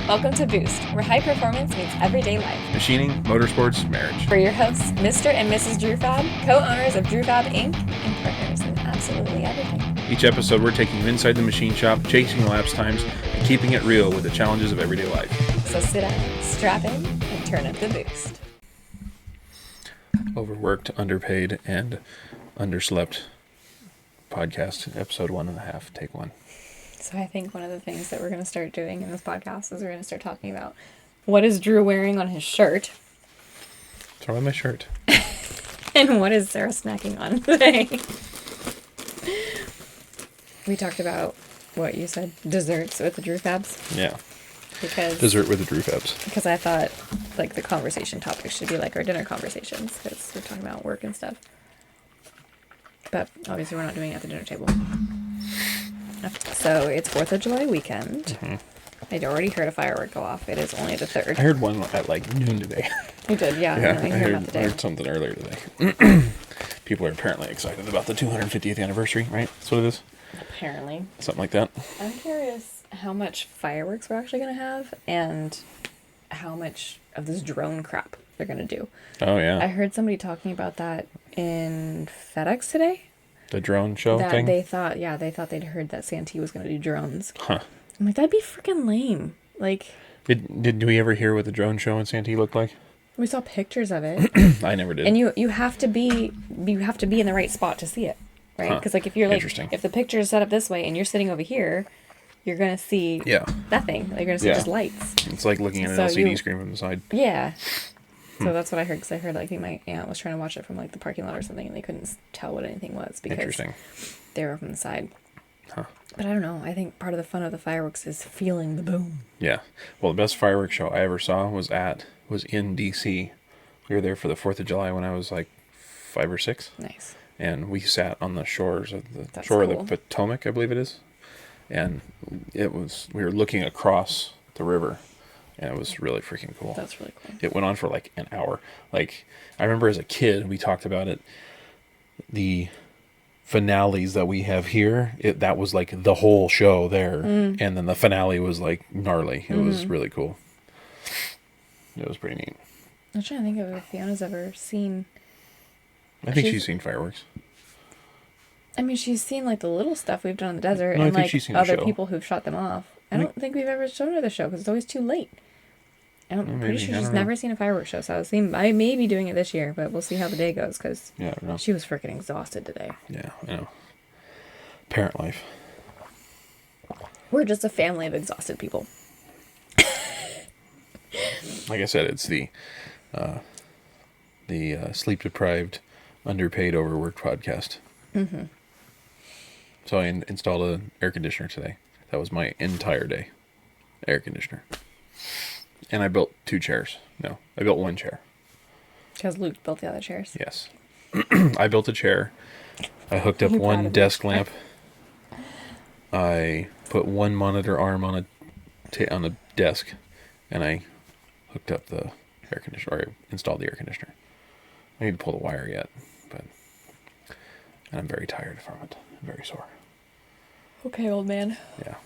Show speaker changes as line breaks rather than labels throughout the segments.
Welcome to Boost, where high performance meets everyday life.
Machining, motorsports, marriage.
We're your hosts, Mr. and Mrs. Drew Fab, co-owners of Drew Fab Inc., and partners in absolutely everything.
Each episode, we're taking you inside the machine shop, chasing lapse times, and keeping it real with the challenges of everyday life.
So sit down, strap in, and turn up the boost.
Overworked, underpaid, and underslept podcast, episode 1.5, take 1.
So I think one of the things that we're going to start doing in this podcast is we're going to start talking about what is Drew wearing on his shirt.
What's wrong with my shirt?
And what is Sarah snacking on today? We talked about what you said, desserts with the Drew Fabs.
Yeah.
Because
dessert with the Drew Fabs.
Because I thought, like, the conversation topic should be like our dinner conversations, because we're talking about work and stuff. But obviously we're not doing it at the dinner table. So it's 4th of July weekend. Mm-hmm. I'd already heard a firework go off. It is only the 3rd.
I heard one at like noon today.
You did, yeah.
I heard something earlier today. People are apparently excited about the 250th anniversary, right? That's what it is?
Apparently.
Something like that.
I'm curious how much fireworks we're actually going to have and how much of this drone crap they're going to do.
Oh, yeah.
I heard somebody talking about that in FedEx today.
The drone show thing?
They thought they'd heard that Santee was going to do drones.
Huh.
I'm like, that'd be freaking lame. Like,
did we ever hear what the drone show in Santee looked like?
We saw pictures of it.
I never did.
And you have to be in the right spot to see it, right? Because like if you're like if the picture is set up this way and you're sitting over here, you're gonna see nothing. Like, you're gonna see just lights.
It's like looking at an LCD screen from the side.
Yeah. So that's what I heard, because I heard, like, I think my aunt was trying to watch it from, like, the parking lot or something, and they couldn't tell what anything was because they were from the side.
Huh.
But I don't know. I think part of the fun of the fireworks is feeling the boom.
Yeah. Well, the best fireworks show I ever saw was in D.C. We were there for the 4th of July when I was, like, 5 or 6.
Nice.
And we sat on the shores of the of the Potomac, I believe it is. And we were looking across the river. And it was really freaking cool.
That's really cool.
It went on for like an hour. Like, I remember as a kid, we talked about it. The finales that we have here, that was like the whole show there. And then the finale was like gnarly. It was really cool. It was pretty neat.
I'm trying to think of if Fiona's ever seen...
I think she's seen fireworks.
I mean, she's seen like the little stuff we've done in the desert
No,
and like other people who've shot them off. I don't think we've ever shown her the show because it's always too late. I'm pretty sure she's never seen a fireworks show, so I may be doing it this year, but we'll see how the day goes, because she was freaking exhausted today.
Yeah, I know. Parent life.
We're just a family of exhausted people.
Like I said, it's the sleep-deprived, underpaid, overworked podcast. Mm-hmm. So I installed an air conditioner today. That was my entire day. Air conditioner. And I built 2 chairs. No, I built 1 chair.
Because Luke built the other chairs.
Yes. I built a chair. I hooked up 1 desk lamp. I put 1 monitor arm on a desk. And I hooked up the air conditioner, or I installed the air conditioner. I need to pull the wire yet. And I'm very tired from it. I'm very sore.
Okay, old man.
Yeah.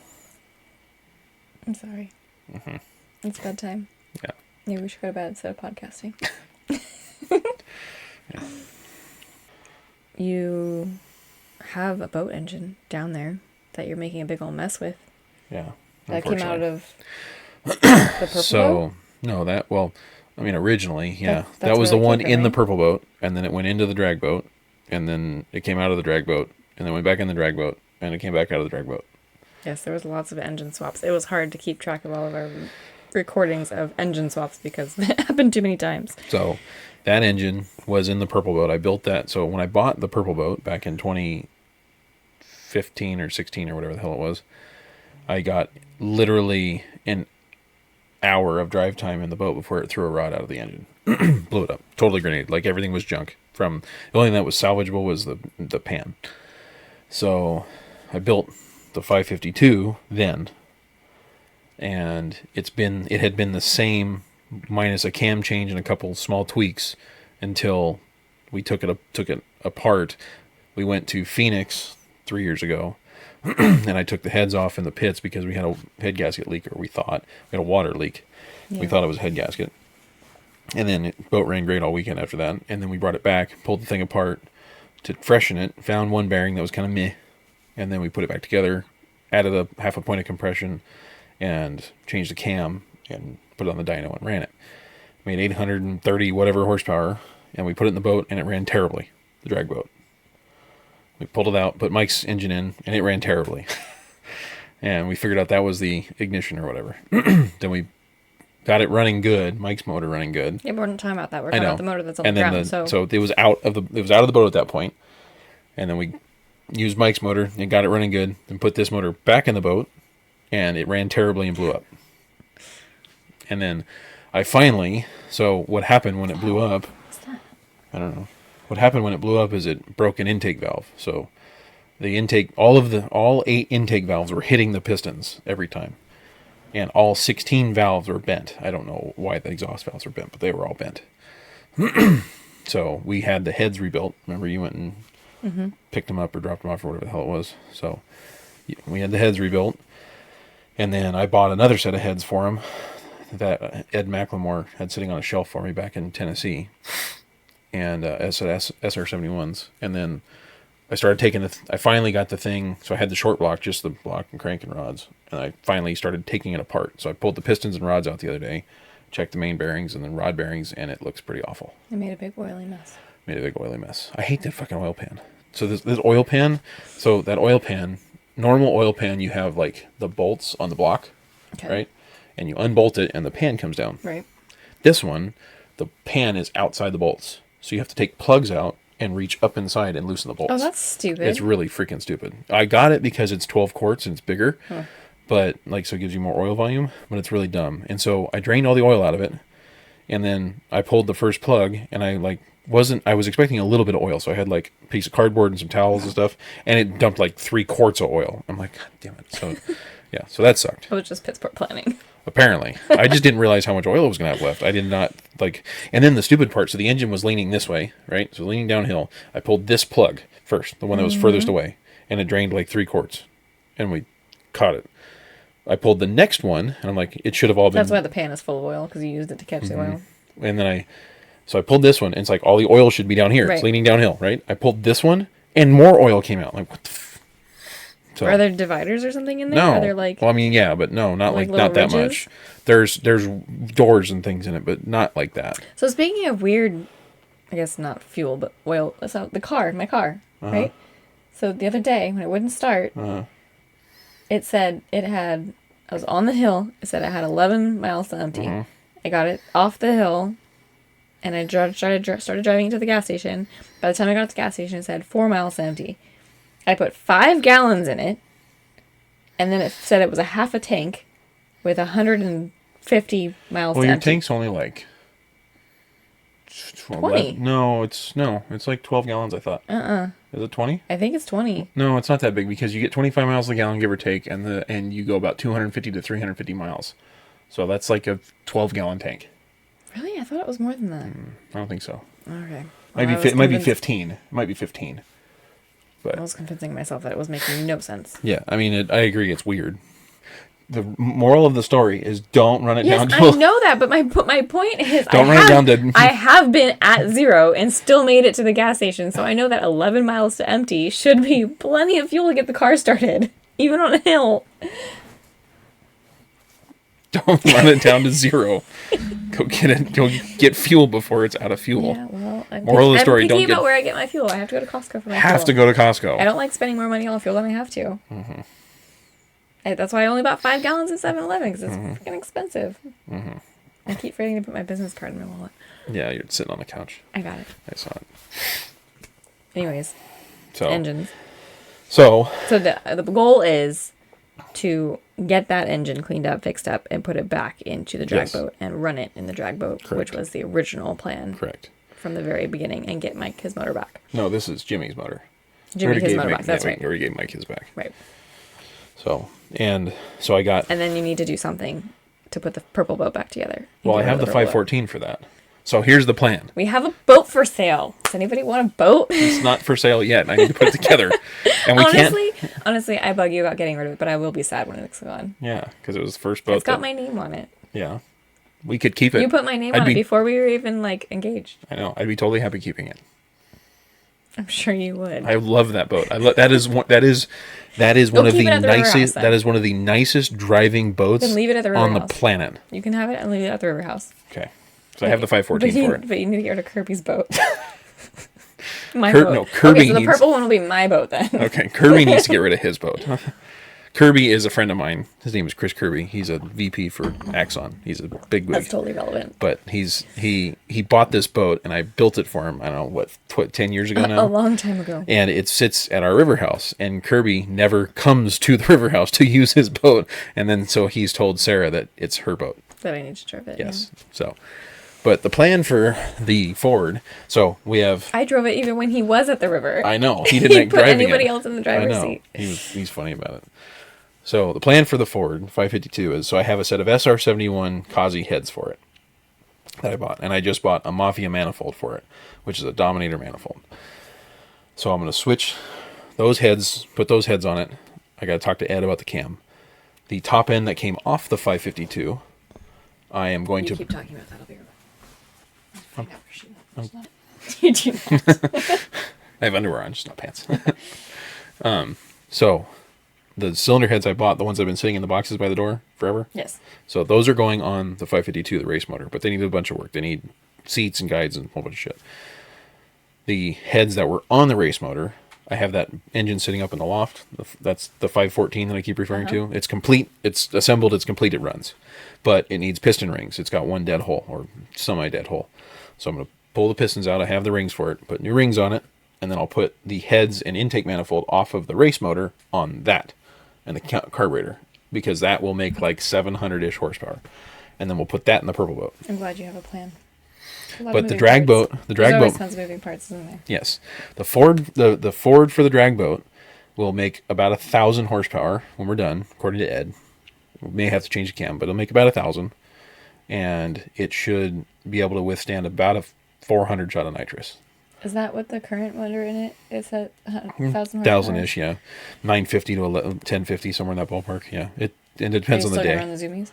I'm sorry. Mm-hmm. It's bedtime.
Yeah.
Maybe we should go to bed instead of podcasting.
Yeah.
You have a boat engine down there that you're making a big old mess with.
Yeah.
That came out of the purple boat?
No, originally, yeah. That was really the one in the purple boat, and then it went into the drag boat, and then it came out of the drag boat, and then went back in the drag boat, and it came back out of the drag boat.
Yes, there was lots of engine swaps. It was hard to keep track of all of our recordings of engine swaps because it happened too many times.
So that engine was in the purple boat. I built that. So when I bought the purple boat back in 2015 or 16 or whatever the hell it was, I got literally an hour of drive time in the boat before it threw a rod out of the engine. Blew it up. Totally grenade. Like, everything was junk. The only thing that was salvageable was the pan. So I built the 552 then, and it had been the same minus a cam change and a couple small tweaks until we took it apart. We went to Phoenix 3 years ago and I took the heads off in the pits because we had a head gasket leak, or we thought. We had a water leak. Yeah. We thought it was a head gasket. And then the boat ran great all weekend after that. And then we brought it back, pulled the thing apart to freshen it, found one bearing that was kind of meh. And then we put it back together, added a half a point of compression, and changed the cam and put it on the dyno and ran it. Made 830 whatever horsepower, and we put it in the boat, and it ran terribly, the drag boat. We pulled it out, put Mike's engine in, and it ran terribly. And we figured out that was the ignition or whatever. Then we got it running good, Mike's motor running good.
Yeah, but we're not talking about that. We're talking about the motor that's on the ground.
So it was out of the boat at that point. And then we used Mike's motor and got it running good, then put this motor back in the boat, and it ran terribly and blew up. And then so what happened when it blew up,
what's that?
I don't know. What happened when it blew up is it broke an intake valve. So the intake, all 8 intake valves were hitting the pistons every time. And all 16 valves were bent. I don't know why the exhaust valves were bent, but they were all bent. So we had the heads rebuilt. Remember, you went and picked them up or dropped them off or whatever the hell it was. So we had the heads rebuilt. And then I bought another set of heads for him that Ed McLemore had sitting on a shelf for me back in Tennessee. And SR71s. And then I started taking I finally got the thing. So I had the short block, just the block and crank and rods. And I finally started taking it apart. So I pulled the pistons and rods out the other day, checked the main bearings and then rod bearings, and it looks pretty awful.
It made a big oily mess.
I hate that fucking oil pan. So this oil pan, normal oil pan, you have like the bolts on the block, right? And you unbolt it and the pan comes down.
Right.
This one, the pan is outside the bolts. So you have to take plugs out and reach up inside and loosen the bolts.
Oh, that's stupid.
It's really freaking stupid. I got it because it's 12 quarts and it's bigger, but so it gives you more oil volume, but it's really dumb. And so I drained all the oil out of it, and then I pulled the first plug, and I was expecting a little bit of oil, so I had like a piece of cardboard and some towels and stuff, and it dumped like 3 quarts of oil. I'm like, God damn it. So, yeah, so that sucked.
It was just Pittsburgh planning.
Apparently. I just didn't realize how much oil I was going to have left. I did not, and then the stupid part, so the engine was leaning this way, right? So leaning downhill. I pulled this plug first, the one that was furthest away, and it drained like 3 quarts, and we caught it. I pulled the next one, and I'm like, it should have all been...
That's why the pan is full of oil, because you used it to catch the oil.
And then I pulled this one, and it's like, all the oil should be down here. Right. It's leaning downhill, right? I pulled this one, and more oil came out. Like, what the So,
are there dividers or something in there?
No.
Are there like...
Well, I mean, yeah, but no, not not that much. There's doors and things in it, but not like that.
So speaking of weird, I guess not fuel, but oil, so my car, right? So the other day when it wouldn't start, it said I was on the hill. It said it had 11 miles to empty. I got it off the hill, and I started driving into the gas station. By the time I got to the gas station, it said 4 miles to empty. I put 5 gallons in it, and then it said it was a half a tank with 150 miles to empty. Well,
your tank's only like
20.
No, it's like 12 gallons, I thought. Is it 20?
I think it's 20.
No, it's not that big because you get 25 miles a gallon, give or take, and you go about 250 to 350 miles. So that's like a 12-gallon tank.
Really? I thought it was more than that.
I don't think so.
Okay.
It might be 15. It might be 15. But
I was convincing myself that it was making no sense.
Yeah, I mean, I agree. It's weird. The moral of the story is don't run it down to...
Yes, I know that, but my point is...
Don't run it down to...
I have been at 0 and still made it to the gas station, so I know that 11 miles to empty should be plenty of fuel to get the car started, even on a hill.
Don't run it down to 0. Go get it. Go get fuel before it's out of fuel.
Yeah, well,
moral of the story: don't
get about where I get my fuel. I have to go to Costco for my fuel.
Have to go to Costco.
I don't like spending more money on fuel than I have to. That's why I only bought 5 gallons at 7-Eleven because it's freaking expensive. I keep forgetting to put my business card in my wallet.
Yeah, you're sitting on the couch.
I got it.
I saw it.
Anyways, engines.
So
the goal is to get that engine cleaned up, fixed up, and put it back into the drag boat and run it in the drag boat, which was the original plan.
Correct. From
the very beginning, and get Mike his motor back.
No, this is Jimmy's motor.
Jimmy his motor back. That's right.
We already gave Mike his back.
Right.
So I got...
And then you need to do something to put the purple boat back together.
Well, I have the 514 for that. So here's the plan.
We have a boat for sale. Does anybody want a boat?
It's not for sale yet. I need to put it together. And we
honestly, I bug you about getting rid of it, but I will be sad when it's gone.
Yeah, because it was the first boat.
It's got my name on it.
Yeah. We could keep it.
You put my name on it before we were even, like, engaged.
I know. I'd be totally happy keeping it.
I'm sure you would.
I love that boat. That is one of the nicest driving boats
then leave it at the river
on
house.
the planet.
You can have it and leave it at the river house.
Okay. So I have the 514 for it.
But you need to get rid of Kirby's boat. My boat. No,
Kirby.
Okay, so the purple one will be my boat then.
Okay, Kirby needs to get rid of his boat. Kirby is a friend of mine. His name is Chris Kirby. He's a VP for Axon. He's a big wig.
That's totally relevant.
But he bought this boat, and I built it for him, I don't know, what 10 years ago now?
A long time ago.
And it sits at our river house, and Kirby never comes to the river house to use his boat. And then so he's told Sarah that it's her boat.
That I need to drive it.
Yes. Yeah. So, but the plan for the Ford, so we have...
I drove it even when he was at the river.
I know. He didn't like driving it.
Anybody else in the driver's seat.
He's funny about it. So the plan for the Ford 552 is, so I have a set of SR71 Kazi heads for it that I bought. And I just bought a Mafia manifold for it, which is a Dominator manifold. So I'm going to switch those heads, put those heads on it. I got to talk to Ed about the cam. The top end that came off the 552, I am going to...
keep talking about that. I'll be right back. You do not.
I have underwear on, just not pants. So... the cylinder heads I bought, the ones that have been sitting in the boxes by the door forever.
Yes.
So those are going on the 552, the race motor, but they need a bunch of work. They need seats and guides and a whole bunch of shit. The heads that were on the race motor, I have that engine sitting up in the loft. That's the 514 that I keep referring to. It's complete. It's assembled. It's complete. It runs. But it needs piston rings. It's got one dead hole or semi-dead hole. So I'm going to pull the pistons out. I have the rings for it. Put new rings on it. And then I'll put the heads and intake manifold off of the race motor on that. And the carburetor, because that will make like 700-ish horsepower. And then we'll put that in the purple boat.
I'm glad you have a plan.
But the drag boat...
There's always tons of moving parts, isn't there?
Yes. The Ford for the drag boat will make about 1,000 horsepower when we're done, according to Ed. We may have to change the cam, but it'll make about 1,000. And it should be able to withstand about a 400 shot of nitrous.
Is that what the current motor in it is at 1,000?
1,000-ish, yeah. 950 to 1050, somewhere in that ballpark, yeah. It depends on the day.
Run the zoomies?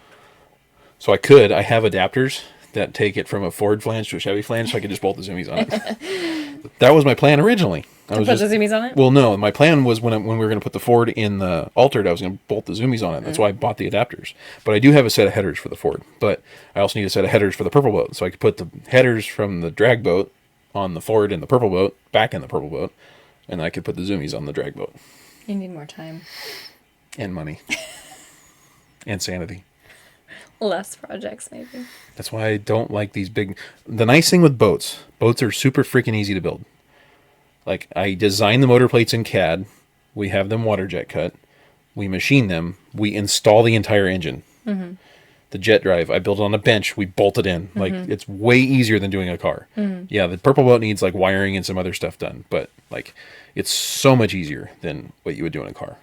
So I have adapters that take it from a Ford flange to a Chevy flange, so I can just bolt the zoomies on it. That was my plan originally.
To put the zoomies on it?
Well, no. My plan was when we were going to put the Ford in the altered, I was going to bolt the zoomies on it. That's why I bought the adapters. But I do have a set of headers for the Ford. But I also need a set of headers for the purple boat. So I could put the headers from the drag boat on the Ford in the purple boat, back in the purple boat, and I could put the zoomies on the drag boat.
You need more time.
And money. And sanity.
Less projects, maybe.
That's why I don't like these big... The nice thing with boats are super freaking easy to build. Like, I design the motor plates in CAD, we have them water jet cut, we machine them, we install the entire engine. Mm-hmm. The jet drive, I built it on a bench, we bolt it in. Like, it's way easier than doing a car. Yeah, the purple boat needs like wiring and some other stuff done, but like, it's so much easier than what you would do in a car.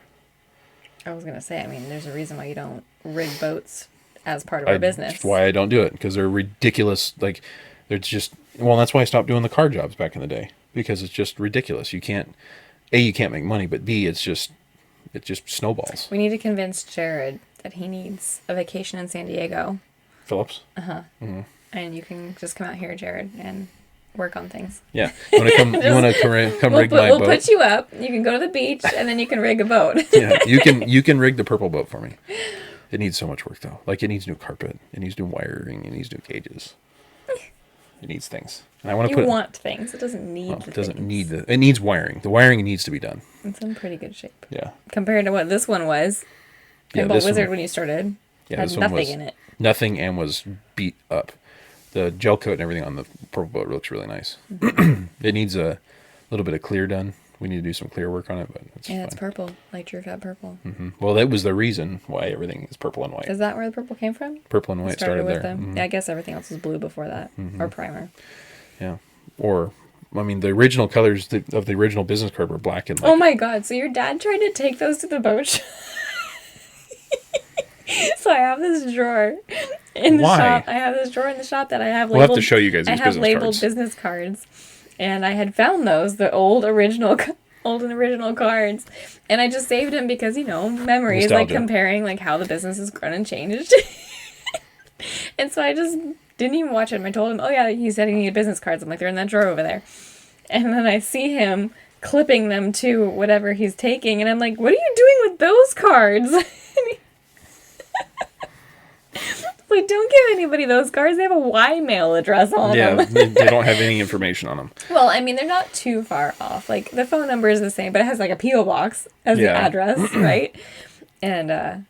I was going to say, I mean, there's a reason why you don't rig boats as part of our business.
That's why I don't do it, because they're ridiculous. Like, they're just, well, that's why I stopped doing the car jobs back in the day, because it's just ridiculous. You can't make money, but B, it just snowballs.
We need to convince Jared that he needs a vacation in San Diego.
Phillips?
Uh-huh. Mm-hmm. And you can just come out here, Jared, and work on things.
Yeah. You want to come rig my boat?
We'll put you up. You can go to the beach, and then you can rig a boat.
Yeah. You can rig the purple boat for me. It needs so much work, though. Like, it needs new carpet. It needs new wiring. It needs new cages. It needs things. And I want to
want things. It doesn't need
it doesn't need it needs wiring. The wiring needs to be done.
It's in pretty good shape.
Yeah.
Compared to what this one was. Pinball Wizard, when you started, had nothing in it.
Nothing, and was beat up. The gel coat and everything on the purple boat looks really nice. Mm-hmm. It needs a little bit of clear done. We need to do some clear work on it, but it's fine.
It's purple, like True Fat purple.
Mm-hmm. Well, that was the reason why everything is purple and white.
Is that where the purple came from?
Purple and white started there.
Mm-hmm. Yeah, I guess everything else was blue before that, or primer.
Yeah, or I mean, the original colors of the original business card were black and.
Oh my God! So your dad tried to take those to the boat show? So I have this drawer in the
Why?
shop. I have this drawer in the shop that I have labeled.
We'll have to show you guys these
I have
business
labeled
cards.
business cards, and I had found those, the old and original cards, and I just saved them because memories,
Nostalgia.
like comparing like how the business has grown and changed. And so I just didn't even watch it. I told him, "Oh yeah, he said he needed business cards." I'm like, "They're in that drawer over there." And then I see him clipping them to whatever he's taking, and I'm like, "What are you doing with those cards?" Like, don't give anybody those cards. They have a Y-mail address on them.
Yeah, they don't have any information on them.
Well, I mean, they're not too far off. Like, the phone number is the same, but it has like a P.O. box as the address, right? And I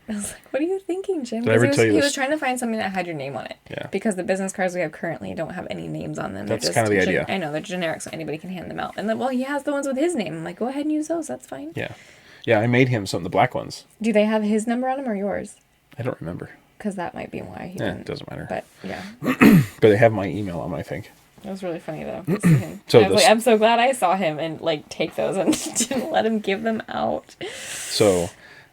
was like, "What are you thinking, Jim?" Because he was trying to find something that had your name on it.
Yeah.
Because the business cards we have currently don't have any names on them.
That's kind of the idea.
I know, they're generic, so anybody can hand them out. And then, well, he has the ones with his name. I'm like, go ahead and use those. That's fine.
Yeah. Yeah, I made him some of the black ones.
Do they have his number on them or yours?
I don't remember.
Because that might be why he didn't.
It doesn't matter.
But, yeah.
But they have my email on them, I think.
It was really funny, though, to see him.
So
I was like, I'm so glad I saw him and, like, take those and didn't let him give them out.
So,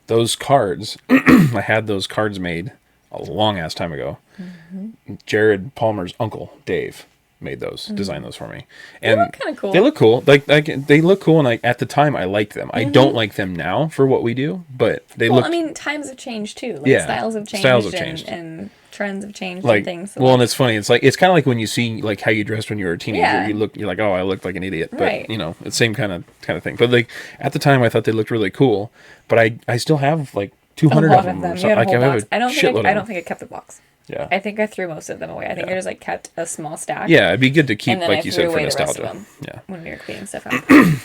those cards, I had those cards made a long-ass time ago. Mm-hmm. Jared Palmer's uncle, Dave, made those, designed those for me. And
they look kind of cool.
They look cool. Like they look cool, and at the time, I liked them. I don't like them now for what we do, but they look...
Well, I mean, times have changed, too. Like,
yeah,
styles have changed. And trends have changed
like,
and things. So
well, and it's funny. It's kind of like when you see like how you dressed when you were a teenager.
Yeah.
You're like, oh, I look like an idiot. But
right.
it's the same kind of thing. But like at the time, I thought they looked really cool. But I still have like 200 of them.
So, I don't think I kept the box.
Yeah.
I think I threw most of them away. I think I just like kept a small stack.
Yeah, it'd be good to keep,
and then
like
I
you
threw
said, for
away the rest
nostalgia.
of them
Yeah.
when we were cleaning stuff out.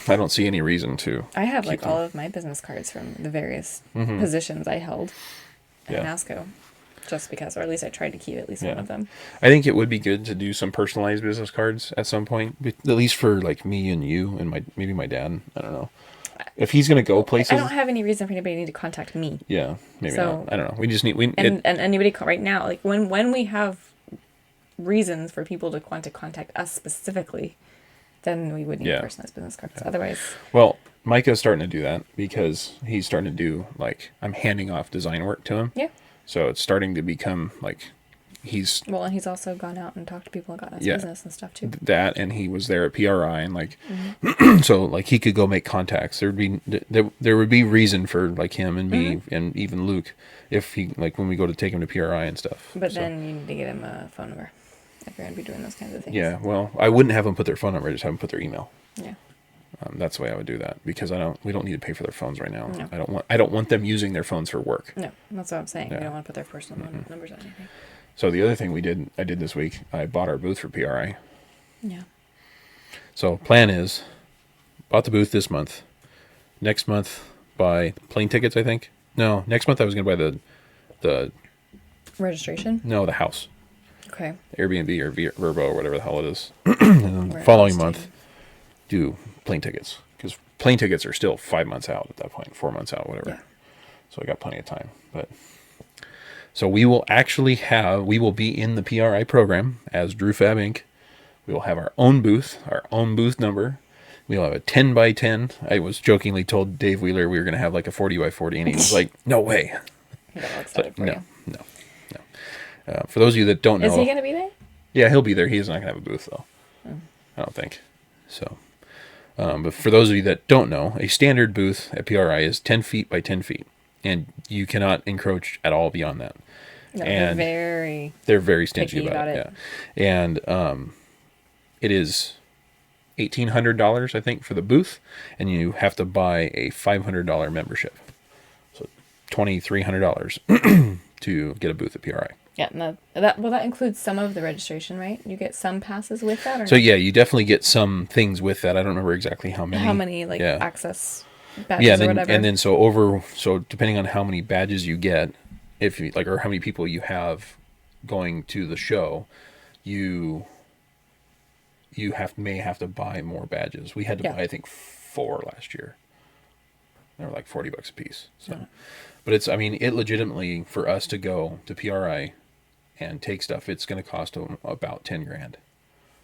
I don't see any reason to.
I have like
them.
all of my business cards from the various positions I held at NASCO. Just because, or at least I tried to keep at least one of them.
I think it would be good to do some personalized business cards at some point, at least for like me and you and maybe my dad. I don't know. If he's gonna go places,
I don't have any reason for anybody to need to contact me.
Yeah, maybe not. I don't know. We just need
and anybody right now, like when we have reasons for people to want to contact us specifically, then we would need personalized business cards. Otherwise,
well, Micah's starting to do that because he's starting to do like I'm handing off design work to him.
Yeah.
So it's starting to become like he's...
Well, and he's also gone out and talked to people and gotten us business and stuff too.
That, and he was there at PRI and like, so like he could go make contacts. There would be reason for like him and me and even Luke if he, like when we go to take him to PRI and stuff.
But then you need to get him a phone number if you're going to be doing those kinds of things.
Yeah, well, I wouldn't have them put their phone number, just have them put their email.
Yeah.
That's the way I would do that because we don't need to pay for their phones right now.
No.
I don't want them using their phones for work.
No, that's what I'm saying. We don't want to put their personal numbers on anything.
So the other thing I did this week, I bought our booth for PRI.
Yeah.
So plan is, bought the booth this month. Next month, buy plane tickets, I think. No, next month I was going to buy the...
Registration?
No, the house.
Okay.
Airbnb or Vrbo or whatever the hell it is. And then the following month, do plane tickets. Because plane tickets are still 5 months out at that point, 4 months out, whatever.
Yeah.
So I got plenty of time. So we will be in the PRI program as Drew Fab Inc. We will have our own booth number. We'll have a 10 by 10. I was jokingly told Dave Wheeler we were going to have like a 40 by 40, and he was like, no way.
He got all excited for you.
No. For those of you that don't know.
Is he going to be there?
Yeah, he'll be there. He's not going to have a booth, though. I don't think. So, but for those of you that don't know, a standard booth at PRI is 10 feet by 10 feet. And you cannot encroach at all beyond that.
No,
and
they're
very stingy about it. Yeah. And it is $1,800, I think, for the booth, and you have to buy a $500 membership, so $2,300 to get a booth at PRI.
Yeah, and that includes some of the registration, right? You get some passes with that, or
so yeah, you definitely get some things with that. I don't remember exactly how many.
Access badges or whatever.
And then so depending on how many badges you get, if you or how many people you have going to the show, you may have to buy more badges. We had to buy, I think, 4 last year. They were like $40 a piece. So, but it legitimately, for us to go to PRI and take stuff, it's going to cost them about $10,000.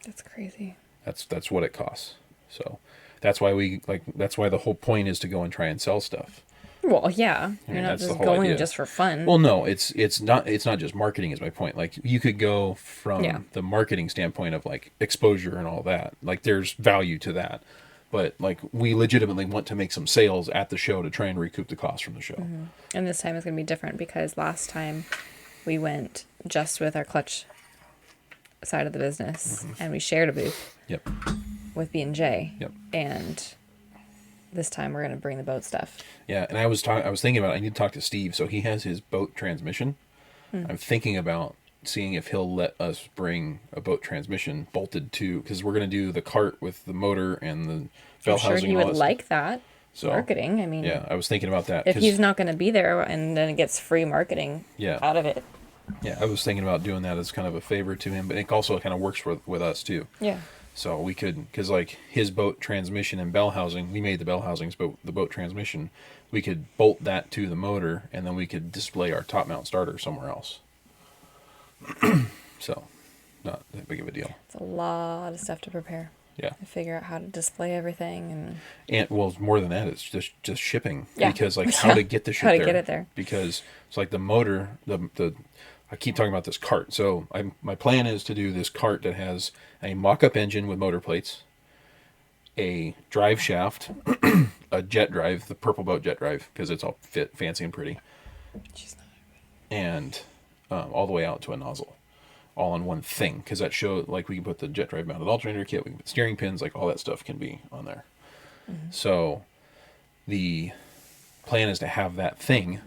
That's crazy.
That's what it costs. So that's why that's why the whole point is to go and try and sell stuff.
Well, yeah.
I mean,
You're not
that's the
just
whole
going
idea.
just for fun.
Well, no, it's not just marketing is my point. Like you could go from
Yeah.
the marketing standpoint of like exposure and all that. Like there's value to that. But like we legitimately want to make some sales at the show to try and recoup the cost from the show.
Mm-hmm. And this time is going to be different because last time we went just with our clutch side of the business and we shared a booth.
Yep.
With B&J.
Yep.
And this time we're going to bring the boat stuff.
Yeah, and I was thinking about it. I need to talk to Steve. So he has his boat transmission. I'm thinking about seeing if he'll let us bring a boat transmission bolted to, because we're going to do the cart with the motor and the bell housing. I'm sure
he would like that. So, marketing. I mean,
yeah, I was thinking about that.
If he's not going to be there and then it gets free marketing out of it.
Yeah, I was thinking about doing that as kind of a favor to him, but it also kind of works with us too.
Yeah.
So we could, because like his boat transmission and bell housing, we made the bell housings, but the boat transmission, we could bolt that to the motor, and then we could display our top mount starter somewhere else. So, not that big of a deal.
It's a lot of stuff to prepare.
Yeah.
To figure out how to display everything
and well, more than that, it's just shipping. Yeah. Because like how to get the shit
there. How to get it there.
Because it's like the motor, the I keep talking about this cart. So my plan is to do this cart that has a mock-up engine with motor plates, a drive shaft, a jet drive, the purple boat jet drive, because it's all fit, fancy and pretty, and all the way out to a nozzle, all on one thing. Because that show, like we can put the jet drive mounted alternator kit, we can put steering pins, like all that stuff can be on there. Mm-hmm. So the plan is to have that thing,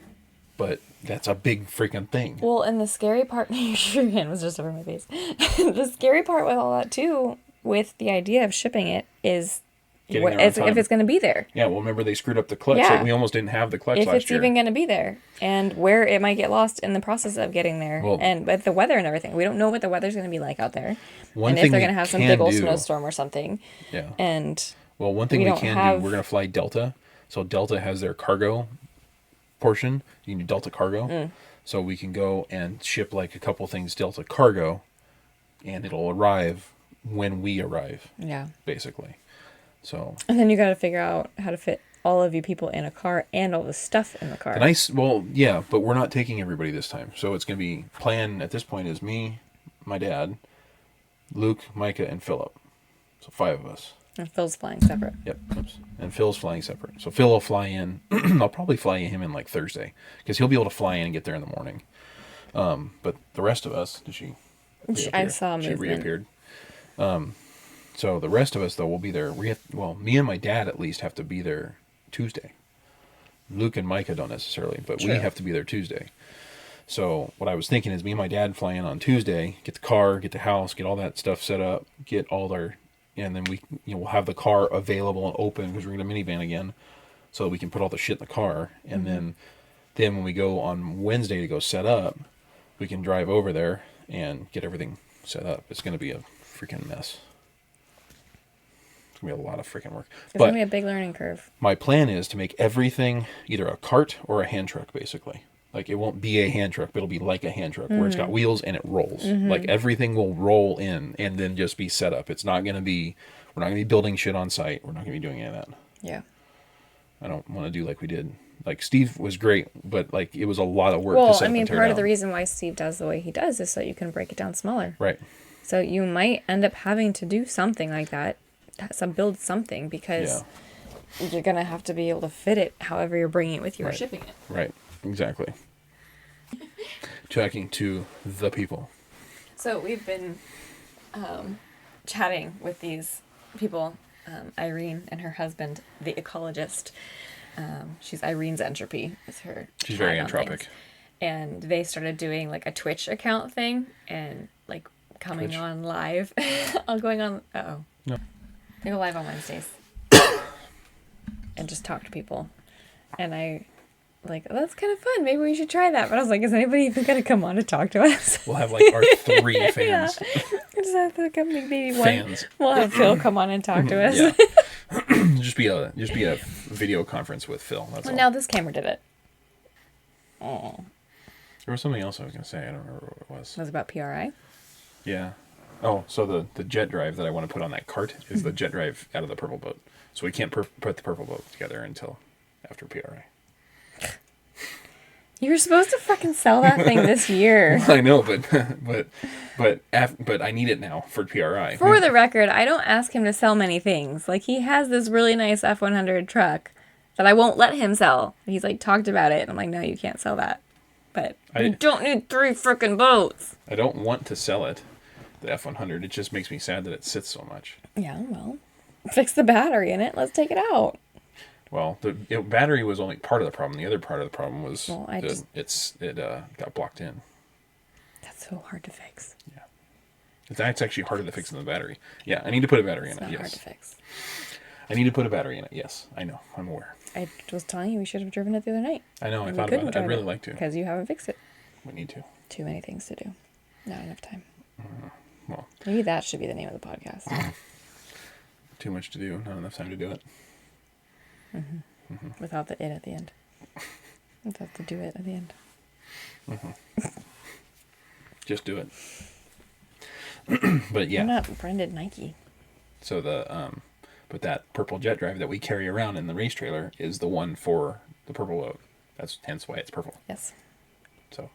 but that's a big freaking thing.
Well, and the scary part, your hand was just over my face. The scary part with all that too, with the idea of shipping it, is if it's going to be there.
Yeah, well, remember they screwed up the clutch. Yeah. Like we almost didn't have the clutch last year.
If it's even going to be there, and where it might get lost in the process of getting there, and with the weather and everything. We don't know what the weather's going to be like out there. And if they're going to have some big old snowstorm or something.
Yeah.
And
well, one thing we can do, we're going to fly Delta. So Delta has their cargo portion. You can do Delta Cargo. So we can go and ship like a couple things Delta Cargo, and it'll arrive when we arrive.
Yeah.
Basically. So.
And then you got to figure out how to fit all of you people in a car and all the stuff in the car.
Well, yeah, but we're not taking everybody this time. So it's going to be, plan at this point is me, my dad, Luke, Micah, and Philip. So 5 of us.
And Phil's flying separate.
Yep. Oops. And Phil's flying separate. So Phil will fly in. I'll probably fly him in like Thursday, because he'll be able to fly in and get there in the morning. But the rest of us, did she reappear?
I saw movement.
She reappeared. So the rest of us, though, will be there. Me and my dad at least have to be there Tuesday. Luke and Micah don't necessarily, but we have to be there Tuesday. So what I was thinking is me and my dad fly in on Tuesday, get the car, get the house, get all that stuff set up, get all our, and then we'll have the car available and open because we're going to minivan again, so we can put all the shit in the car. And then when we go on Wednesday to go set up, we can drive over there and get everything set up. It's going to be a freaking mess. It's going to be a lot of freaking work.
It's going to be a big learning curve.
My plan is to make everything either a cart or a hand truck, basically. Like, it won't be a hand truck, but it'll be like a hand truck, where it's got wheels and it rolls. Like, everything will roll in and then just be set up. It's not going to be, we're not going to be building shit on site. We're not going to be doing any of that.
Yeah.
I don't want to do like we did. Like, Steve was great, but, like, it was a lot of work to set up and tear
part
down.
of the reason why Steve does the way he does is so you can break it down smaller.
Right.
So you might end up having to do something like that, build something, because you're going to have to be able to fit it however you're bringing it with you or shipping it.
Right. Exactly. Talking to the people.
So we've been chatting with these people, Irene and her husband, the ecologist. She's Irene's Entropy is her.
She's very entropic.
And they started doing like a Twitch account thing and like coming on live. Going on.
No.
They go live on Wednesdays and just talk to people. And I that's kind of fun. Maybe we should try that. But I was like, is anybody even going to come on to talk to us?
We'll have like our 3 fans.
Just have to come, maybe
fans.
We'll have Phil come on and talk to us.
Yeah. just be a video conference with Phil. That's all.
Now this camera did it. Oh.
There was something else I was going to say. I don't remember what it was.
It was about PRI?
Yeah. Oh, so the jet drive that I want to put on that cart is the jet drive out of the purple boat. So we can't put the purple boat together until after PRI.
You were supposed to fucking sell that thing this year.
I know, but I need it now for PRI.
For the record, I don't ask him to sell many things. Like, he has this really nice F-100 truck that I won't let him sell. He's, like, talked about it, and I'm like, no, you can't sell that. But you don't need 3 frickin' boats.
I don't want to sell it, the F-100. It just makes me sad that it sits so much.
Yeah, well, fix the battery in it. Let's take it out.
Well, the battery was only part of the problem. The other part of the problem was it got blocked in.
That's so hard to fix.
Yeah. That's actually harder to fix than the battery. Yeah, I need to put a battery in it, yes.
Hard to fix.
I need to put a battery in it, yes. I know. I'm aware.
I was telling you we should have driven it the other night.
I know. I thought about it. I'd really like to.
Because you haven't fixed it.
We need to.
Too many things to do. Not enough time.
Well,
maybe that should be the name of the podcast.
Too much to do. Not enough time to do it.
Mm-hmm. Mm-hmm. Without the it at the end. Without the do it at the end.
Mm-hmm. Just do it. But yeah.
I'm not branded Nike.
So but that purple jet drive that we carry around in the race trailer is the one for the purple boat. That's hence why it's purple.
Yes.
So.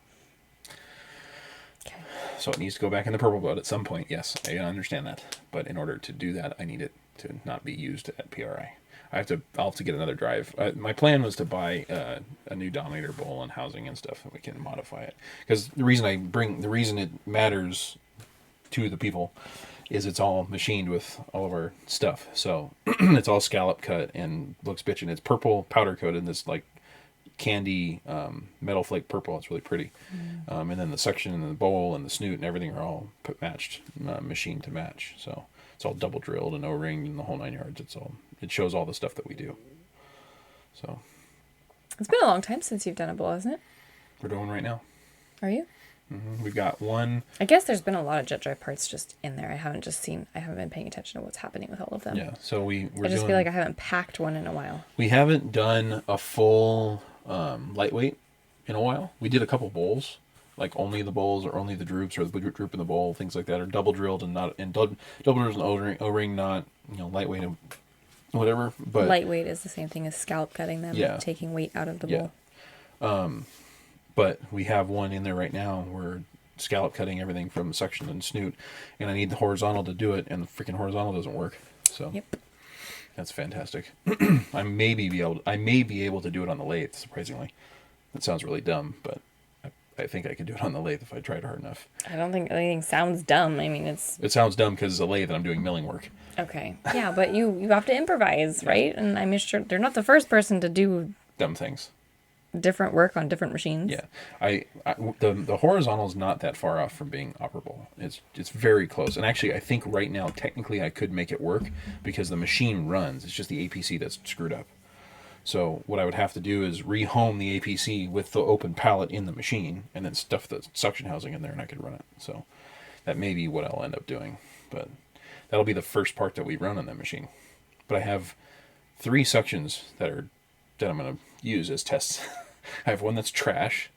Okay.
So it needs to go back in the purple boat at some point. Yes, I understand that. But in order to do that, I need it to not be used at PRI. I'll have to get another drive. My plan was to buy a new Dominator bowl and housing and stuff, and we can modify it. Because the reason it matters to the people is it's all machined with all of our stuff. So it's all scallop cut and looks bitchin'. It's purple powder coated in this like candy metal flake purple. It's really pretty. And then the suction and the bowl and the snoot and everything are all matched, machined to match. So it's all double drilled and O-ringed and the whole 9 yards. It shows all the stuff that we do. So
it's been a long time since you've done a bowl, hasn't it?
We're doing one right now.
Are you?
Mm-hmm. We've got one.
I guess there's been a lot of jet drive parts just in there. I haven't been paying attention to what's happening with all of them.
Yeah, so I
just feel like I haven't packed one in a while.
We haven't done a full lightweight in a while. We did a couple bowls, like only the bowls or only the droops or the droop in the bowl, things like that, or double drilled and double drilled and O-ring, not lightweight and whatever. But
lightweight is the same thing as scalp cutting them, taking weight out of the bowl.
But we have one in there right now. We're scallop cutting everything from suction and snoot, and I need the horizontal to do it, and the freaking horizontal doesn't work. So that's fantastic. I may be able to do it on the lathe. Surprisingly, that sounds really dumb, but I think I could do it on the lathe if I tried hard enough.
I don't think anything sounds dumb. I mean, it
sounds dumb because it's a lathe and I'm doing milling work.
Okay, yeah, but you have to improvise, right? And I'm sure they're not the first person to do
dumb things.
Different work on different machines.
Yeah, the horizontal is not that far off from being operable. It's very close, and actually, I think right now technically I could make it work because the machine runs. It's just the APC that's screwed up. So what I would have to do is rehome the APC with the open pallet in the machine, and then stuff the suction housing in there, and I could run it. So that may be what I'll end up doing, but that'll be the first part that we run on that machine. But I have 3 suctions that I'm going to use as tests. I have one that's trash.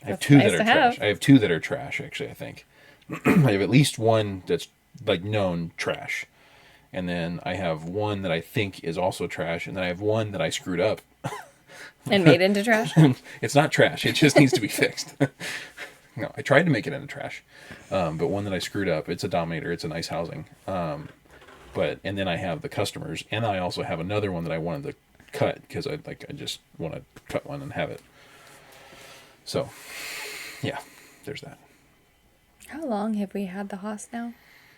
I have 2 that are trash. I have 2 that are trash, actually, I think. I have at least one that's like known trash. And then I have one that I think is also trash. And then I have one that I screwed up.
And made into trash?
It's not trash. It just needs to be fixed. No, I tried to make it into trash. But one that I screwed up, it's a Dominator. It's a nice housing. And then I have the customers. And I also have another one that I wanted to cut because I just want to cut one and have it. So, yeah, there's that.
How long have we had the Haas now?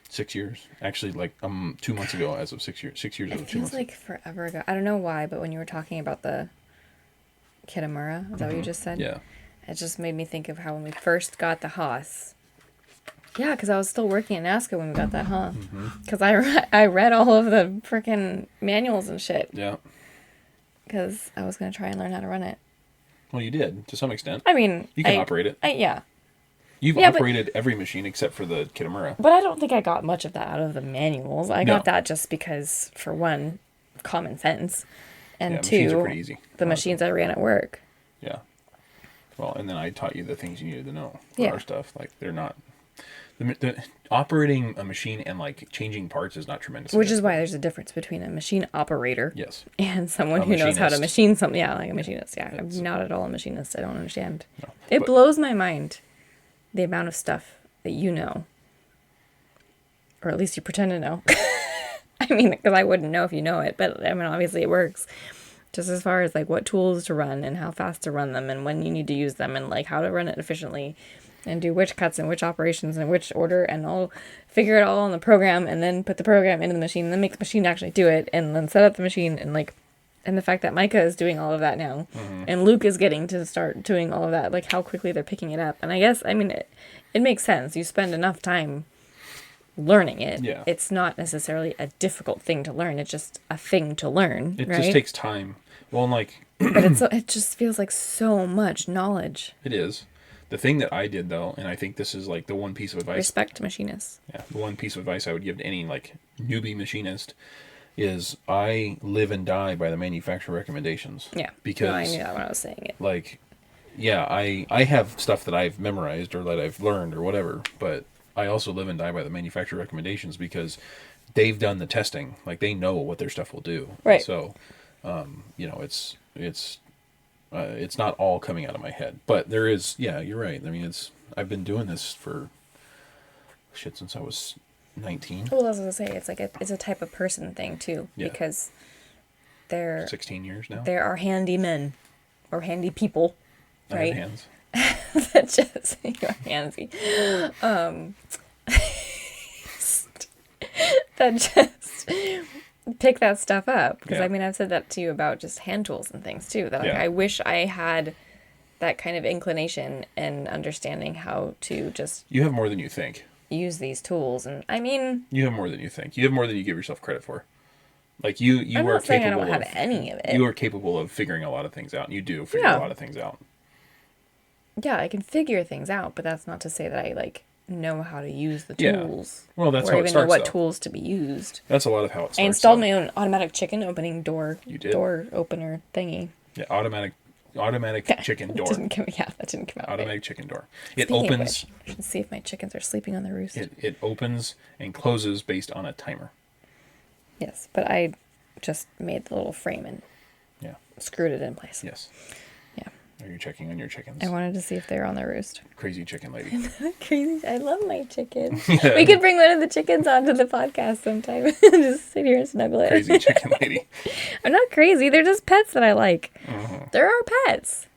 6 years. Actually, 2 months ago, as of 6 years. 6 years.
It feels like forever ago. I don't know why, but when you were talking about the Kitamura, is that what you just said?
Yeah.
It just made me think of how when we first got the Haas. Yeah, because I was still working at NASCAR when we got that, huh? Because I read all of the freaking manuals and shit.
Yeah.
Because I was going to try and learn how to run it.
Well, you did, to some extent.
I mean...
You can operate it.
Yeah.
You've operated every machine except for the Kitamura.
But I don't think I got much of that out of the manuals. I got that just because, for one, common sense. And 2,
machines are pretty easy.
The machines I ran at work.
Yeah. Well, and then I taught you the things you needed to know for our stuff. Like, they're The operating a machine and like changing parts is not tremendously.
Which is why there's a difference between a machine operator.
Yes.
And someone who knows how to machine something. Yeah, like a machinist. Yeah, I'm not at all a machinist. I don't understand. No, it blows my mind, the amount of stuff that you know. Or at least you pretend to know. I mean, because I wouldn't know if you know it, but I mean, obviously it works. Just as far as like what tools to run and how fast to run them and when you need to use them and like how to run it efficiently and do which cuts and which operations and which order, and I'll figure it all in the program and then put the program into the machine and then make the machine actually do it and then set up the machine and like, and the fact that Micah is doing all of that now and Luke is getting to start doing all of that, like how quickly they're picking it up. And I guess, I mean, it makes sense. You spend enough time learning it.
Yeah.
It's not necessarily a difficult thing to learn. It's just a thing to learn.
It just takes time. Well, and like,
but it just feels like so much knowledge.
It is. The thing that I did though, and I think this is like the one piece of advice.
Respect machinists.
Yeah, the one piece of advice I would give to any like newbie machinist is I live and die by the manufacturer recommendations.
Yeah.
Because
I knew that when I was saying it.
Like, yeah, I have stuff that I've memorized or that I've learned or whatever, but I also live and die by the manufacturer recommendations because they've done the testing. Like they know what their stuff will do.
Right.
So, you know, it's not all coming out of my head, but there is. Yeah, you're right. I mean, I've been doing this for since I was 19.
Well, I was gonna say it's like it's a type of person thing too, because they're
16 years now.
There are handymen or handy people, right?
I have hands.
That just you're handsy. That just pick that stuff up, because I mean I've said that to you about just hand tools and things too, that like, I wish I had that kind of inclination and understanding how to just
you have more than you think
use these tools. And I mean,
you have more than you think. You have more than you give yourself credit for. Like you
I'm
are
not saying
capable
I don't have any of it.
You are capable of figuring a lot of things out, and you do figure a lot of things out.
Yeah, I can figure things out, but that's not to say that I like know how to use the tools.
Well, that's
or
how
even
it starts,
know what
though.
tools to be used.
That's a lot of how it starts.
I installed my own automatic chicken opening door.
You did?
Door opener thingy.
Yeah, automatic chicken door.
That didn't come out.
Automatic chicken door.
It opens. I should see if my chickens are sleeping on the roost.
It opens and closes based on a timer.
Yes, but I just made the little frame and screwed it in place.
Yes.
Yeah.
Are you checking on your chickens?
I wanted to see if they're on their roost.
Crazy chicken lady.
Crazy. I love my chicken. We could bring one of the chickens onto the podcast sometime. Just sit here and snuggle it.
Crazy chicken lady.
I'm not crazy. They're just pets that I like. Mm-hmm. They're our pets.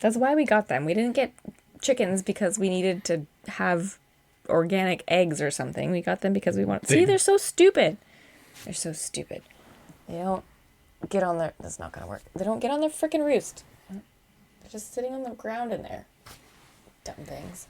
That's why we got them. We didn't get chickens because we needed to have organic eggs or something. We got them because we want... See, they're so stupid. They're so stupid. They don't get on their... That's not going to work. They don't get on their freaking roost. They're just sitting on the ground in there. Dumb things.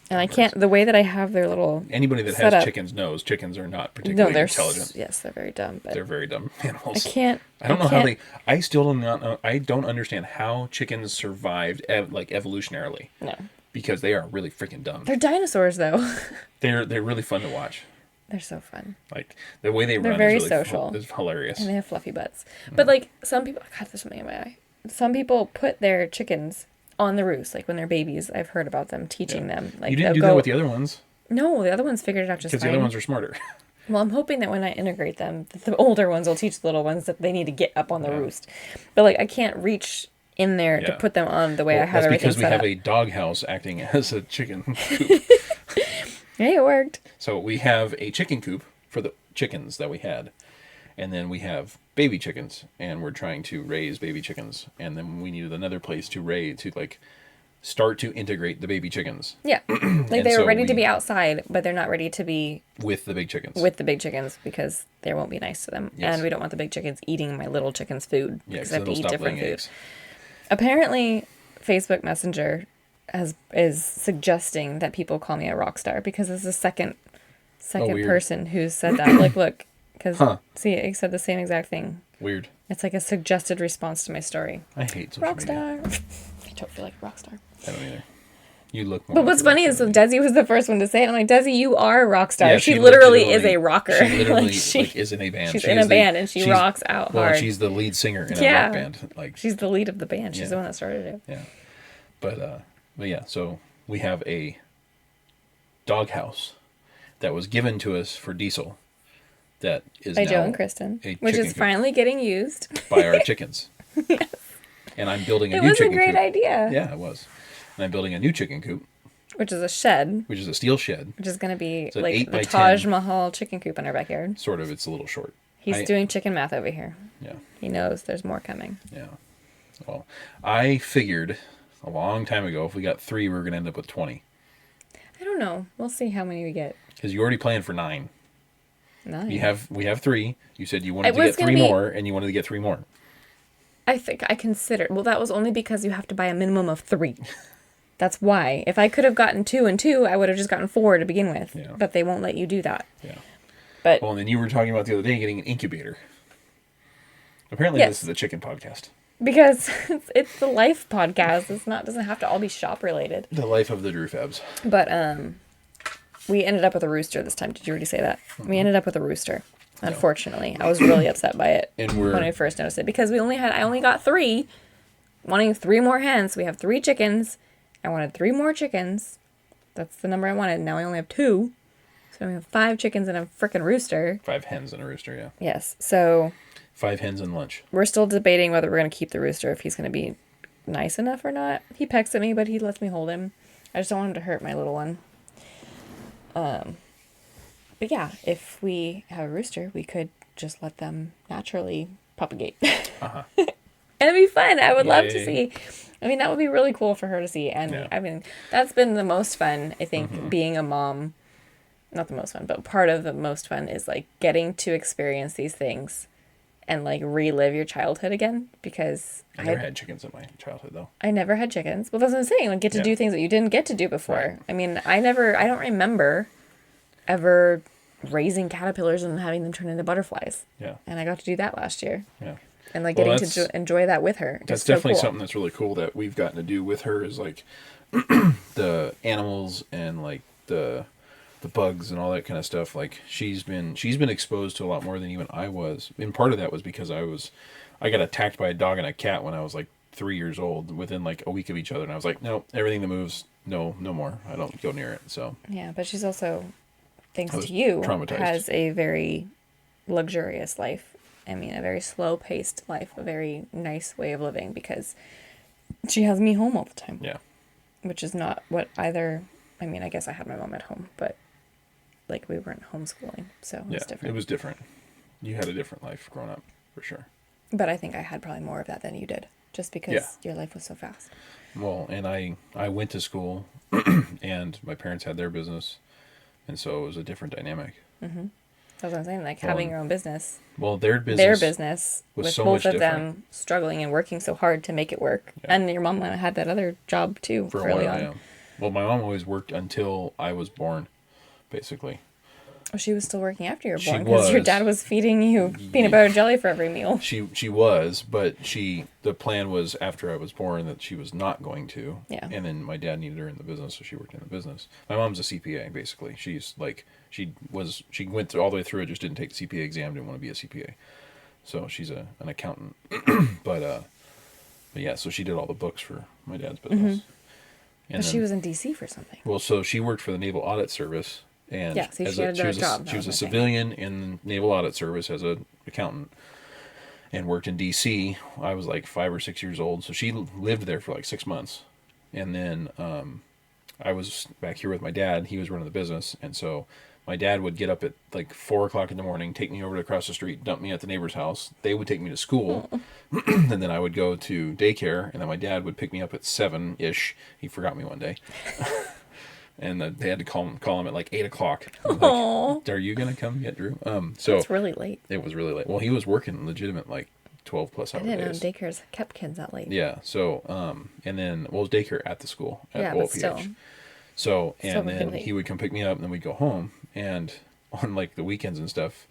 And I can't... The way that I have their little...
Anybody that has chickens knows chickens are not particularly intelligent.
Yes, they're very dumb. But
they're very dumb animals.
I don't know
how they... I still do not know... I don't understand how chickens survived, like, evolutionarily.
No.
Because they are really freaking dumb.
They're dinosaurs, though.
They're really fun to watch.
They're so fun.
Like, the way they're
run
very
is really social.
Is hilarious.
And they have fluffy butts. But, like, some people... God, there's something in my eye. Some people put their chickens on the roost, like when they're babies. I've heard about them teaching them. Like,
you didn't do that with the other ones.
No, the other ones figured it out just fine.
Because the other ones are smarter.
Well, I'm hoping that when I integrate them, that the older ones will teach the little ones that they need to get up on the roost. But, like, I can't reach in there to put them on the way I have everything set up.
That's because we have a doghouse acting as a chicken coop.
Hey, it worked.
So we have a chicken coop for the chickens that we had. And then we have baby chickens, and we're trying to raise baby chickens. And then we needed another place to start to integrate the baby chickens.
Yeah. Like they were ready to be outside, but they're not ready to be...
With the big chickens.
With the big chickens, because they won't be nice to them. Yes. And we don't want the big chickens eating my little chickens' food.
Yeah,
because I have to eat different food.
Eggs.
Apparently, Facebook Messenger is suggesting that people call me a rock star, because it's the second person who's said that. Like, look... Because, see, it said the same exact thing.
Weird.
It's like a suggested response to my story.
I hate social
media. Rockstar. I don't feel like a rock star.
I don't either. You look more
But what's funny is Desi was the first one to say it. I'm like, Desi, you are a rock star.
Yeah,
she literally is a rocker.
She literally is in a band.
She's in a band and she rocks out hard.
Well, she's the lead singer in a rock band. Like,
she's the lead of the band. She's the one that started it.
Yeah. But yeah, so we have a doghouse that was given to us for diesel. That is
by
now
Joe and Kristen, which is finally getting used
by our chickens. Yes. And I'm building a new chicken coop. It was a great
idea.
Yeah, it was. And I'm building a new chicken coop.
Which is a shed.
Which is a steel shed.
Which is going to be like the Taj Mahal chicken coop in our backyard.
Sort of. It's a little short.
He's doing chicken math over here.
Yeah.
He knows there's more coming.
Yeah. Well, I figured a long time ago if we got 3, we were going to end up with 20.
I don't know. We'll see how many we get.
Because you already planned for 9.
9.
We have 3. You said you wanted to get 3 more, and you wanted to get 3 more.
I think I considered. Well, that was only because you have to buy a minimum of 3. That's why. If I could have gotten 2 and 2, I would have just gotten 4 to begin with. Yeah. But they won't let you do that.
Yeah.
But
and then you were talking about the other day getting an incubator. Apparently, This is a chicken podcast.
Because it's the life podcast. It's not doesn't have to all be shop related.
The life of the Drew Fabs.
But we ended up with a rooster this time. Did you already say that? Mm-hmm. We ended up with a rooster. Unfortunately, I was really upset by it when I first noticed it because I only got 3, wanting 3 more hens. We have 3 chickens. I wanted 3 more chickens. That's the number I wanted. Now I only have 2, so we have 5 chickens and a frickin' rooster.
5 hens and a rooster, yeah.
Yes, so
5 hens and lunch.
We're still debating whether we're gonna keep the rooster if he's gonna be nice enough or not. He pecks at me, but he lets me hold him. I just don't want him to hurt my little one. But yeah, if we have a rooster, we could just let them naturally propagate. Uh-huh. And it'd be fun. I would love to see. I mean, that would be really cool for her to see. And I mean, that's been the most fun, I think, being a mom. Not the most fun, but part of the most fun is like getting to experience these things and like relive your childhood again. Because
I never had chickens in my childhood, though.
I never had chickens. Well, that's what I'm saying. Like, get to do things that you didn't get to do before. Right. I mean, I don't remember ever raising caterpillars and having them turn into butterflies. Yeah. And I got to do that last year. Yeah. And like getting to enjoy that with her.
That's definitely something that's really cool that we've gotten to do with her is like the animals and like the bugs and all that kind of stuff. Like she's been exposed to a lot more than even I was. And part of that was because I got attacked by a dog and a cat when I was like 3 years old within like a week of each other. And I was like, no, everything that moves, no more. I don't go near it. So
yeah, but she's also, thanks to you, has a very luxurious life. I mean, a very slow-paced life, a very nice way of living because she has me home all the time. Yeah. Which is not what either... I mean, I guess I had my mom at home, but like we weren't homeschooling, so it was different.
It was different. You had a different life growing up, for sure.
But I think I had probably more of that than you did, just because your life was so fast.
Well, and I went to school, and my parents had their business, and so it was a different dynamic. Mm-hmm. That's what I'm saying, like having your own business.
Well, their business was with so both of them struggling and working so hard to make it work. Yeah. And your mom had that other job too
for early on. Yeah. Well, my mom always worked until I was born, basically.
Oh, she was still working after you were born because your dad was feeding you peanut butter and jelly for every meal.
She was, but the plan was after I was born that she was not going to. Yeah. And then my dad needed her in the business, so she worked in the business. My mom's a CPA, basically. She's like, she went all the way through it, just didn't take the CPA exam, didn't want to be a CPA. So she's an accountant. but yeah, so she did all the books for my dad's business. Mm-hmm.
But she was in D.C. for something.
Well, so she worked for the Naval Audit Service. And
yeah, so she had a job.
She was a civilian in the Naval Audit Service as an accountant and worked in D.C. I was like 5 or 6 years old, so she lived there for like 6 months. And then I was back here with my dad. He was running the business, and so my dad would get up at like 4 o'clock in the morning, take me over to across the street, dump me at the neighbor's house. They would take me to school, and then I would go to daycare, and then my dad would pick me up at 7-ish. He forgot me one day. And they had to call him at like 8 o'clock. Like, are you going to come get Drew? So
it's really late.
It was really late. Well, he was working legitimate like 12 plus hours.
I didn't know daycares kept kids that late.
Yeah. So, and then, it was daycare at the school at OPH. Still. So, and then he would come pick me up and then we'd go home. And on like the weekends and stuff,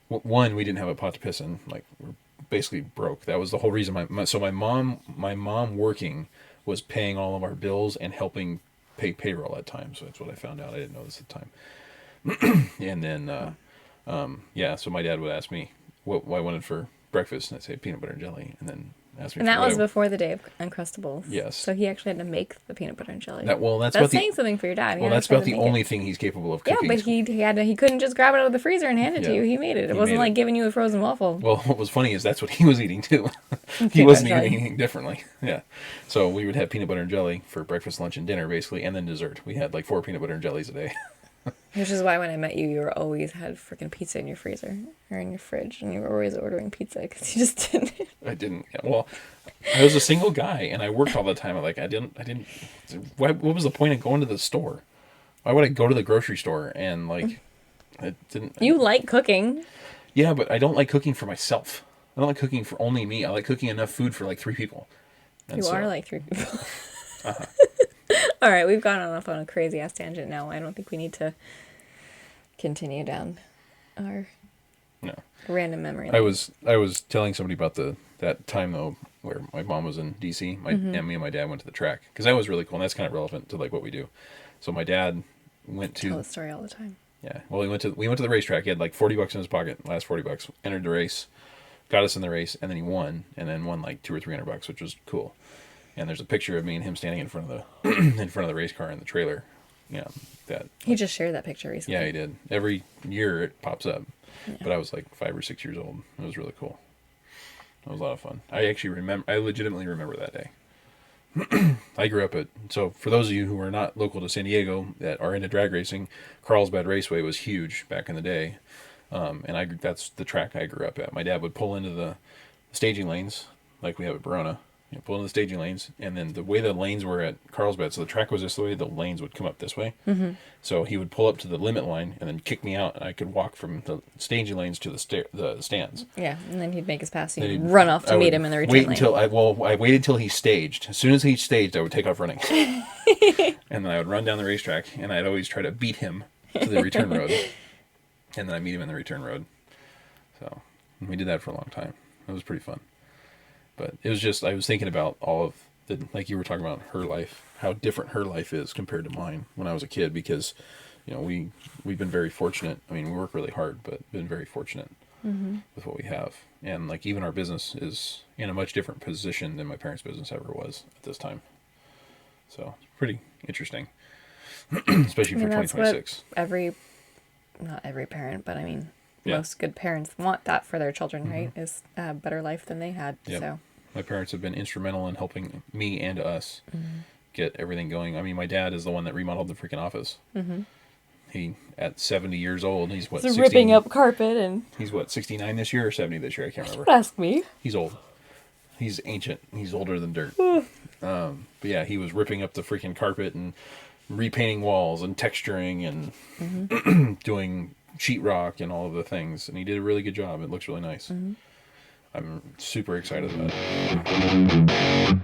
one, we didn't have a pot to piss in. Like, we're basically broke. That was the whole reason. My mom working was paying all of our bills and helping pay payroll at times. So that's what I found out. I didn't know this at the time. And then, so my dad would ask me what I wanted for breakfast, and I'd say peanut butter and jelly. And then asked me.
And that was before the day of Uncrustables.
Yes.
So he actually had to make the peanut butter and jelly.
That's
saying something for your dad.
Well, that's about the only thing he's capable of cooking.
Yeah, but he couldn't just grab it out of the freezer and hand it to you. He made it. It wasn't like giving you a frozen waffle.
Well, what was funny is that's what he was eating too. He wasn't eating anything differently. Yeah. So we would have peanut butter and jelly for breakfast, lunch, and dinner, basically, and then dessert. We had like 4 peanut butter and jellies a day.
Which is why when I met you, you were always had freaking pizza in your freezer or in your fridge, and you were always ordering pizza because you just didn't.
I didn't. Well, I was a single guy, and I worked all the time. Like I didn't. What was the point of going to the store? Why would I go to the grocery store and like? I didn't.
You like cooking.
Yeah, but I don't like cooking for myself. I don't like cooking for only me. I like cooking enough food for like 3 people.
And are like 3 people. Uh-huh. All right, we've gone off on a crazy ass tangent now. I don't think we need to continue down our random memory lane.
I was telling somebody about that time though where my mom was in DC. And me and my dad went to the track because that was really cool, and that's kind of relevant to like what we do. So my dad went to
tell the story all the time.
Yeah, well, we went to the racetrack. He had like $40 in his pocket. Last $40, entered the race, got us in the race, and then he won, and then won like $200 or $300, which was cool. And there's a picture of me and him standing in front of the in front of the race car in the trailer. Yeah, that
he just shared that picture recently.
Yeah, he did. Every year it pops up.
Yeah.
But I was like 5 or 6 years old. It was really cool. It was a lot of fun. I legitimately remember that day. I grew up so for those of you who are not local to San Diego that are into drag racing, Carlsbad Raceway was huge back in the day. And that's the track I grew up at. My dad would pull into the staging lanes like we have at Verona. Pull into the staging lanes, and then the way the lanes were at Carlsbad, so the track was this way, the lanes would come up this way. Mm-hmm. So he would pull up to the limit line and then kick me out, and I could walk from the staging lanes to the stands.
Yeah, and then he'd make us pass, and you'd run off to meet him in the return lane.
I waited till he staged. As soon as he staged, I would take off running. And then I would run down the racetrack, and I'd always try to beat him to the return road. And then I'd meet him in the return road. So we did that for a long time. It was pretty fun. But it was just, I was thinking about all of like you were talking about her life, how different her life is compared to mine when I was a kid, because, we've been very fortunate. I mean, we work really hard, but been very fortunate with what we have. And like even our business is in a much different position than my parents' business ever was at this time. So it's pretty interesting, especially for 2026.
Not every parent, but I mean, most good parents want that for their children, right? Is a better life than they had. Yep. So
my parents have been instrumental in helping me and us get everything going. I mean, my dad is the one that remodeled the freaking office. Mm-hmm. He, at 70 years old, he's 16,
ripping up carpet, and
he's 69 this year or 70 this year? I can't remember.
Don't ask me.
He's old. He's ancient. He's older than dirt. But yeah, he was ripping up the freaking carpet and repainting walls and texturing and doing sheetrock and all of the things, and he did a really good job. It looks really nice. I'm super excited about it.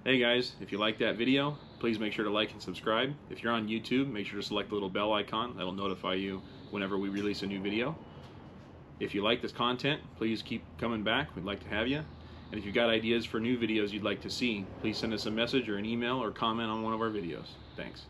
Hey guys, if you like that video, please make sure to like and subscribe. If you're on YouTube, make sure to select the little bell icon. That'll notify you whenever we release a new video. If you like this content, please keep coming back. We'd like to have you. And if you've got ideas for new videos you'd like to see, please send us a message or an email or comment on one of our videos. Thanks.